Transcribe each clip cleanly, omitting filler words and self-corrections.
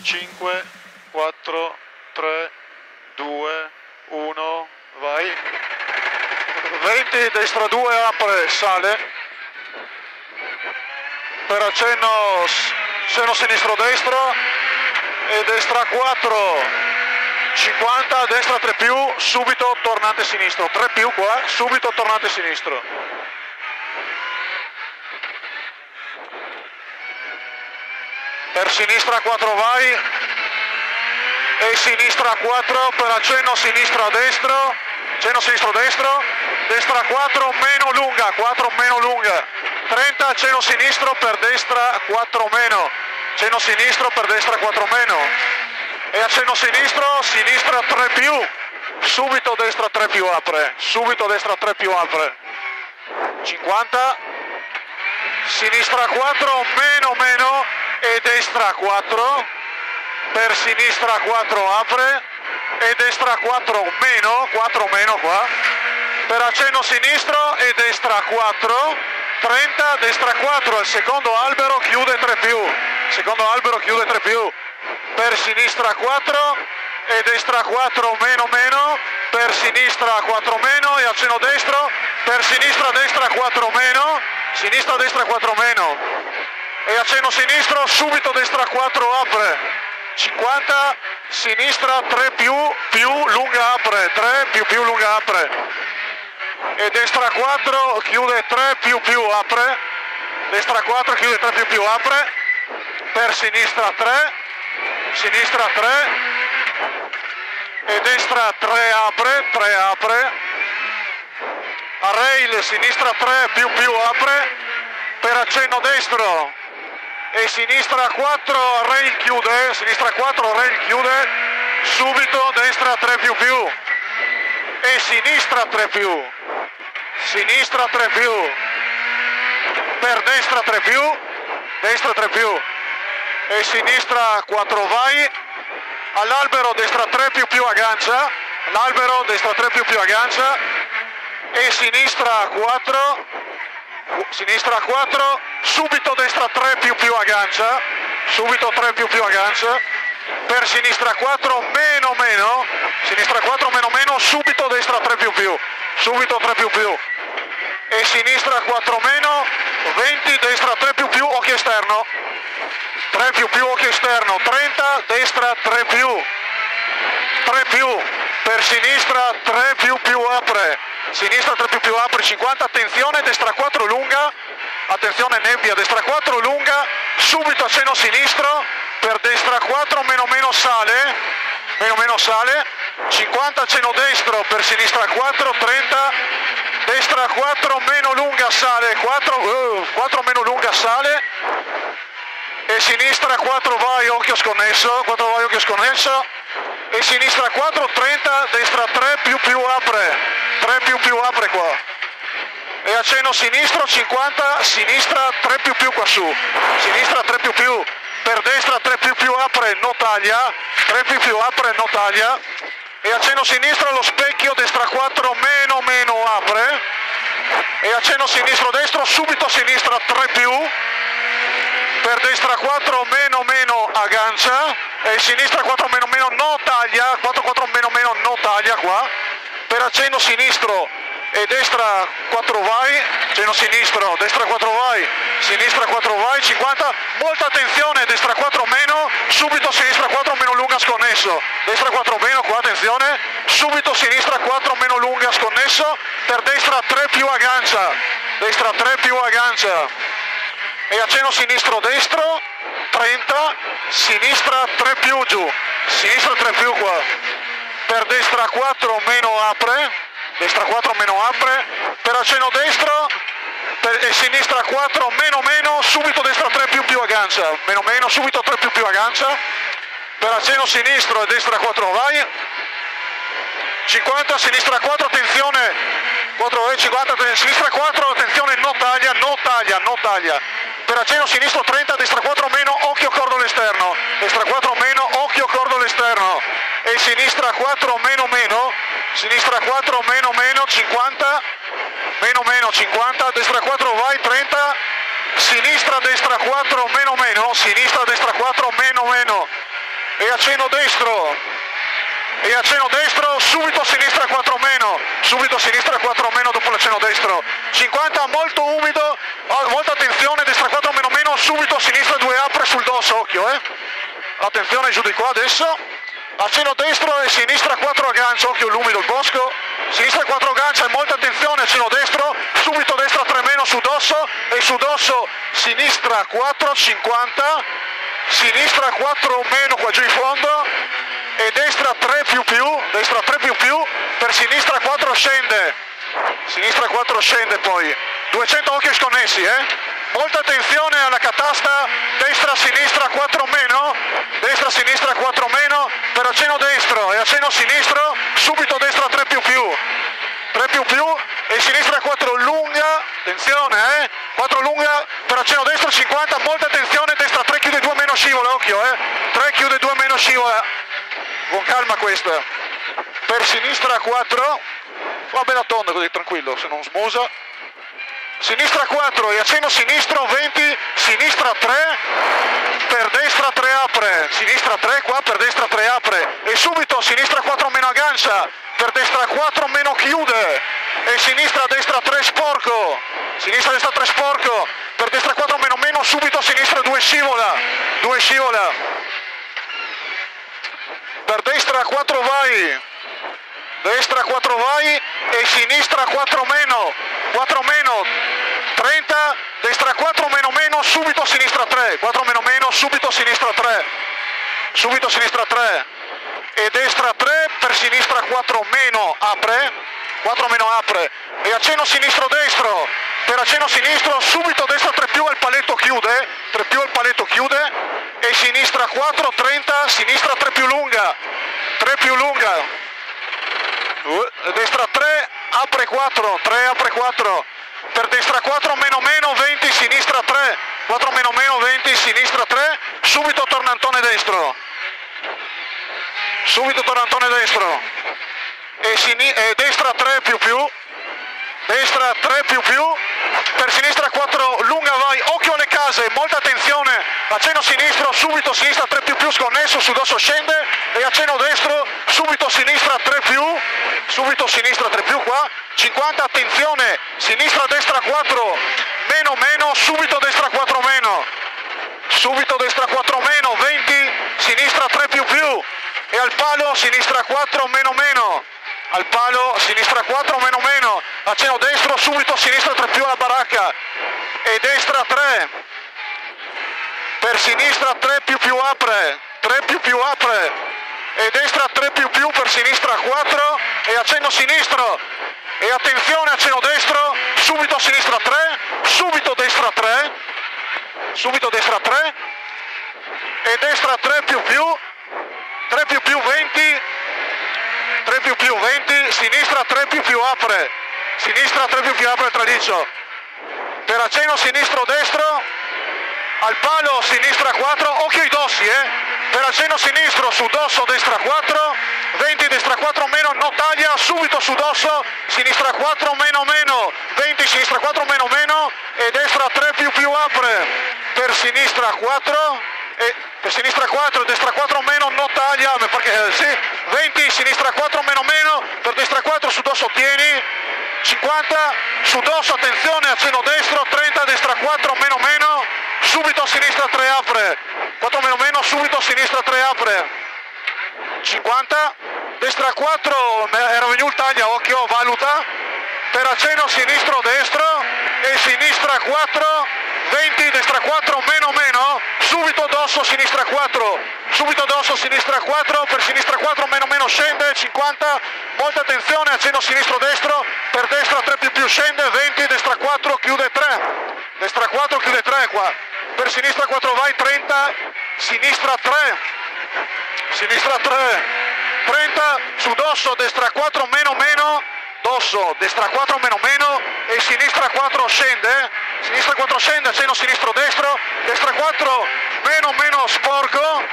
5, 4, 3, 2, 1, vai. 20, destra 2, apre, sale. Per accenno sinistro destro e destra 4, 50, destra 3 più, subito tornante sinistro, 3 più qua, subito tornante sinistro. Per sinistra 4 vai e sinistra 4 per accenno sinistro destro, accenno sinistro destro, destra 4 meno lunga, 4 meno lunga, 30 accenno sinistro per destra 4 meno, accenno sinistro per destra 4 meno e accenno sinistro, sinistra 3 più, subito destra 3 più apre, subito destra 3 più apre, 50, sinistra 4 meno meno e destra 4, per sinistra 4 apre e destra 4 meno qua, per accenno sinistro e destra 4, 30, destra 4, il secondo albero chiude 3 più, secondo albero chiude 3 più, per sinistra 4 e destra 4 meno meno, per sinistra 4 meno e accenno destro, per sinistra destra 4 meno, sinistra destra 4 meno e accenno sinistro, subito destra 4 apre, 50, sinistra 3 più lunga apre, 3 più lunga apre e destra 4 chiude 3 più apre, destra 4 chiude 3 più apre, per sinistra 3, sinistra 3 e destra 3 apre, a rail sinistra 3 più apre, per accenno destro e sinistra 4 rail chiude, sinistra 4 rail chiude, subito destra 3 più e sinistra 3 più, sinistra 3 più, per destra 3 più e sinistra 4 vai, all'albero destra 3 più aggancia, all'albero destra 3 più aggancia e sinistra 4, subito destra 3 più aggancia, subito 3 più aggancia, per sinistra 4 meno, sinistra 4 meno, subito destra 3 più, subito 3 più e sinistra 4 meno, 20, destra 3 più, occhio esterno, 3 più occhio esterno, 30, destra 3 più, per sinistra 3 più apre, sinistra 3 più apre, 50, attenzione, destra 4 lunga, attenzione nebbia, destra 4 lunga, subito accenno sinistro, per destra 4 meno sale, 50 accenno destro, per sinistra 4, 30, destra 4 meno lunga sale, 4 meno lunga sale e sinistra 4 vai, occhio sconnesso, 4 vai, occhio sconnesso e sinistra 4, 30, destra 3 più apre, 3 più apre qua e accenno sinistro 50, sinistra 3 più qua su, sinistra 3 più, per destra 3 più apre, no taglia, 3 più apre, no taglia e accenno sinistro allo specchio, destra 4 meno apre e accenno sinistro destro, subito sinistra 3 più, per destra 4 meno aggancia e sinistra 4 meno no taglia, 4 meno no taglia qua, per accenno sinistro e destra 4 vai, accenno sinistro, destra 4 vai, sinistra 4 vai, 50, molta attenzione, destra 4 meno, subito sinistra 4 meno lunga sconnesso, destra 4 meno qua, attenzione, subito sinistra 4 meno lunga sconnesso, per destra 3 più aggancia, destra 3 più aggancia e accenno sinistro destro, 30, sinistra 3 più giù, sinistra 3 più qua, per destra 4 meno apre, destra 4 meno apre, per accenno destro e sinistra 4 meno, subito destra 3 più aggancia, meno, subito 3 più aggancia, per accenno sinistro e destra 4 vai, 50, sinistra 4, attenzione, 4 vai, 50, sinistra 4, attenzione, no taglia, per accenno sinistro 30, destra 4 meno, occhio cordolo esterno, destra 4 meno, occhio cordolo esterno e sinistra 4 meno, sinistra 4 meno, 50, meno, 50, destra 4 vai, 30, sinistra destra 4 meno, sinistra destra 4 meno, e accenno destro, e accenno destro, subito a sinistra 4 meno, subito a sinistra 4 meno dopo l'accenno destro, 50 molto umido, molta attenzione, destra 4 meno meno, subito a sinistra 2 apre sul dosso, occhio attenzione giù di qua adesso, accenno destro e sinistra 4 aggancia, occhio l'umido il bosco, sinistra 4 aggancia e molta attenzione, accenno destro, subito destra 3 meno su dosso e su dosso sinistra 4, 50, sinistra 4 meno qua giù in fondo e destra 3 più, destra 3 più, per sinistra 4 scende, sinistra 4 scende poi, 200 occhi sconnessi, molta attenzione alla catasta, destra sinistra 4 meno, destra sinistra 4 meno, per accenno destro e accenno sinistro, subito destra 3 più, 3 più e sinistra 4 lunga, attenzione 4 lunga, per accenno destro 50, molta attenzione, destra 3 chiude 2 meno scivola, occhio 3 chiude 2 meno scivola, con calma questa, per sinistra 4, va bene tonda così tranquillo, se non smusa, sinistra 4 e accenno sinistro 20, sinistra 3, per destra 3 apre, sinistra 3 qua, per destra 3 apre e subito sinistra 4 meno aggancia, per destra 4 meno chiude e sinistra destra 3 sporco, sinistra destra 3 sporco, per destra 4 meno meno, subito a sinistra 2 scivola, per destra 4 vai, destra 4 vai e sinistra 4 meno, 30, destra 4 meno meno, subito a sinistra 3, 4 meno meno, subito a sinistra 3, subito a sinistra 3 e destra 3, per sinistra 4 meno apre, 4 meno apre e accenno sinistro destro, per accenno sinistro subito destra 3 più al paletto chiude, 3 più al paletto chiude e sinistra 4, 30, sinistra 3 più lunga, destra 3 apre 4, 3 apre 4, per destra 4 meno meno 20, sinistra 3, 4 meno meno 20, sinistra 3, subito tornantone destro, e destra 3 più, destra 3 più, per sinistra 4 lunga vai, occhio alle case, molta attenzione, accenno sinistro, subito sinistra 3 più sconnesso, su dosso scende e accenno destro, subito sinistra 3 più, qua, 50 attenzione, sinistra destra 4, meno, subito destra 4 meno, 20, sinistra 3 più e al palo sinistra 4 meno, al palo sinistra 4 meno, accenno destro, subito sinistra 3 più alla baracca e destra 3, per sinistra 3 più apre, 3 più apre e destra 3 più per sinistra 4 e accenno sinistro e attenzione accenno destro, subito sinistra 3, subito destra 3 e destra 3 più 20, 3 più 20, sinistra 3 più apre, tradizio, per accenno sinistro destro, al palo sinistra 4, occhio ai dossi per accenno sinistro su dosso destra 4, 20 destra 4 meno, no taglia, subito su dosso, sinistra 4 meno, 20 sinistra 4 meno e destra 3 più apre, per sinistra 4 e per sinistra 4, destra 4 meno, no taglia, perché sì, 20 sinistra 4 meno, per destra 4 su dosso tieni, 50 su dosso attenzione, accenno destro, 30 destra 4 meno, subito a sinistra 3 apre, 4 meno, subito a sinistra 3 apre, 50, destra 4, era venuto taglia, occhio, valuta, per accenno sinistro destro e sinistra 4, 20, destra 4 meno, subito dosso sinistra 4, per sinistra 4 meno scende, 50, molta attenzione, accenno sinistro destro, per destra 3 più scende, 20, destra 4 chiude 3, destra 4 chiude 3 qua, per sinistra 4 vai, 30, sinistra 3, 30, su dosso, destra 4 meno, dosso, destra 4 meno e sinistra 4 scende, accenno sinistro destro, destra 4 meno sporco,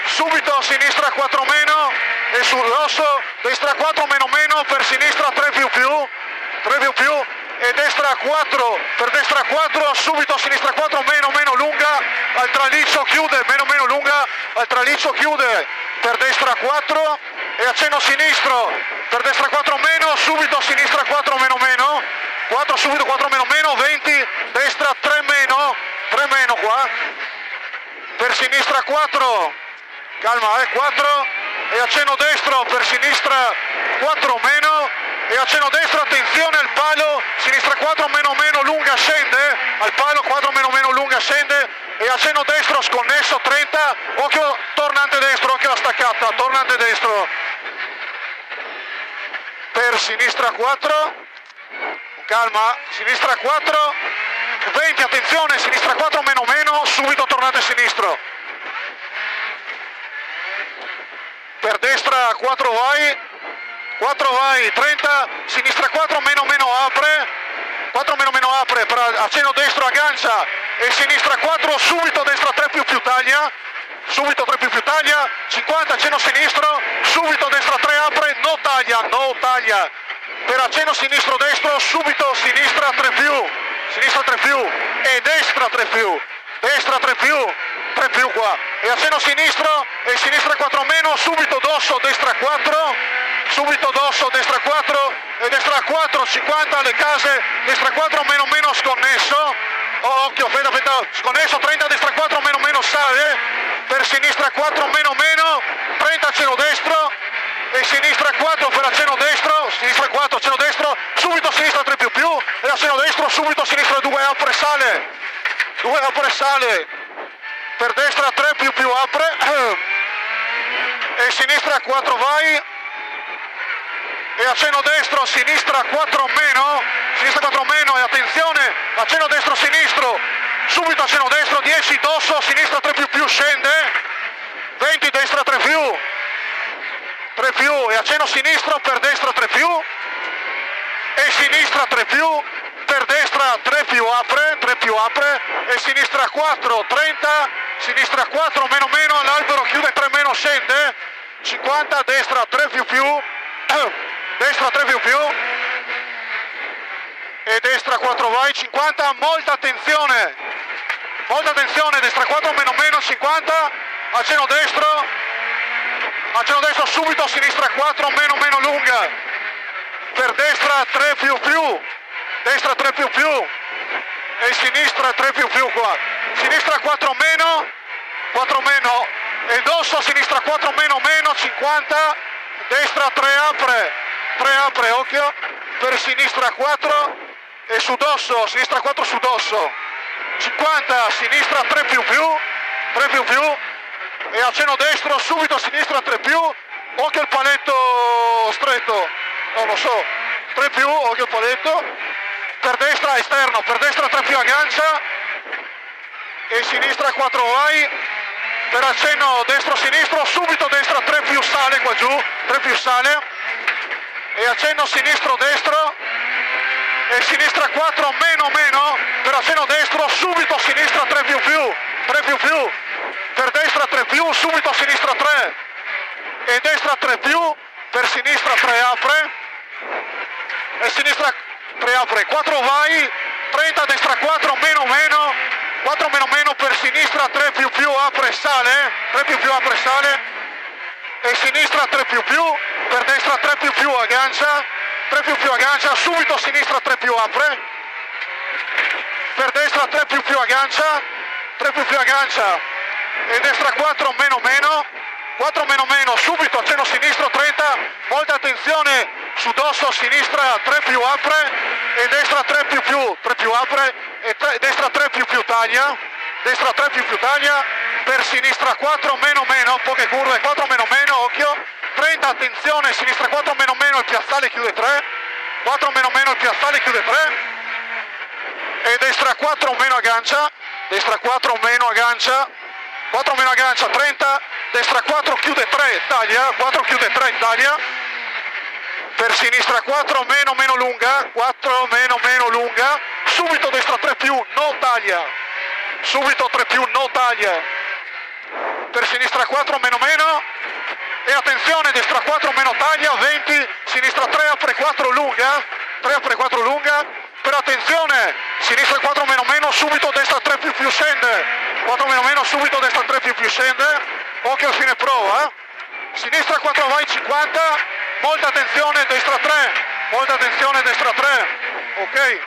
subito sinistra 4 meno e sul dosso, destra 4 meno per sinistra 3 più e destra 4, per destra 4, subito sinistra 4, meno lunga, al traliccio chiude, meno lunga, al traliccio chiude, per destra 4 e accenno sinistro, per destra 4 meno, subito sinistra 4 meno, 4 subito 4 meno, 20, destra 3 meno qua, per sinistra 4, calma 4 e accenno destro, per sinistra 4 meno e accenno destro, attenzione al palo, sinistra 4 meno lunga scende, al palo 4 meno lunga scende e accenno destro sconnesso 30, occhio tornante destro, occhio alla staccata, tornante destro, per sinistra 4, calma, sinistra 4, 20, attenzione, sinistra 4 meno, subito tornante sinistro, per destra 4 vai, 30, sinistra 4 meno apre, 4 meno apre, per accenno destro aggancia e sinistra 4, subito destra 3 più taglia, subito 3 più taglia, 50 accenno sinistro, subito destra 3 apre, no taglia, per accenno sinistro destro, subito sinistra 3 più e destra 3 più qua e accenno sinistro e sinistra 4 meno, subito dosso destra 4, subito dosso destra 4 e destra 4, 50 alle case, destra 4 meno sconnesso, occhio, aspetta, sconnesso 30, destra 4 meno sale, per sinistra 4 meno, 30 accenno destro e sinistra 4 per accenno destro, sinistra 4 accenno destro, subito sinistra 3 più e accenno destro, subito sinistra 2 apre sale, per destra 3 più apre e sinistra 4 vai e accenno destro, sinistra 4 meno e attenzione, accenno destro sinistro, subito accenno destro, 10 dosso, sinistra 3 più scende, 20 destra 3 più e accenno sinistro, per destra 3 più e sinistra 3 più, per destra 3 più apre e sinistra 4, 30, sinistra 4 meno, all'albero chiude 3 meno scende, 50, destra 3 più, destra 3 più e destra 4 vai, 50, molta attenzione, destra 4 meno, 50, accenno destro, subito sinistra 4 meno lunga, per destra 3 più, destra 3 più e sinistra 3 più qua, sinistra 4 meno e dosso sinistra 4 meno, 50, destra 3 apre, occhio, per sinistra 4 e su dosso, sinistra 4 su dosso, 50, sinistra 3 più e accenno destro, subito sinistra 3 più, occhio il paletto stretto, non lo so, 3 più, occhio il paletto, per destra esterno, per destra 3 più aggancia e sinistra 4 vai, per accenno destro-sinistro, subito destra 3 più sale qua giù, 3 più sale e accenno sinistro-destro e sinistra 4 meno, per accenno destro, subito sinistra 3 più, per destra 3 più, subito sinistra 3 e destra 3 più, per sinistra 3 apre e sinistra 3 apre, 4 vai, 30 destra 4 meno, 4 meno, per sinistra 3 più apre sale, 3 più apre sale e sinistra 3 più, per destra 3 più aggancia, 3 più aggancia, subito sinistra 3 più apre, per destra 3 più aggancia, 3 più aggancia e destra 4 meno, 4 meno, subito accenno sinistro 30, molta attenzione su dosso, sinistra 3 più apre e destra 3 più apre e destra 3 più taglia, destra 3 più taglia, per sinistra 4 meno, poche curve, 4 meno, occhio, 30 attenzione, sinistra 4 meno, il piazzale chiude 3, 4 meno, il piazzale chiude 3 e destra 4 meno aggancia, destra 4 meno aggancia, 4 meno aggancia, 30, destra 4 chiude 3, taglia, 4 chiude 3, taglia, per sinistra 4 meno lunga, 4 meno lunga, subito destra 3 più, no taglia, subito 3 più, no taglia, per sinistra 4 meno e attenzione, destra 4 meno taglia, 20, sinistra 3 apre 4 lunga, 3 apre 4 lunga però attenzione, sinistra 4 meno meno, subito destra 3 più scende, 4 meno meno, subito destra 3 più scende, occhio al fine prova, sinistra 4 vai 50, molta attenzione, destra 3, molta attenzione, destra 3, ok,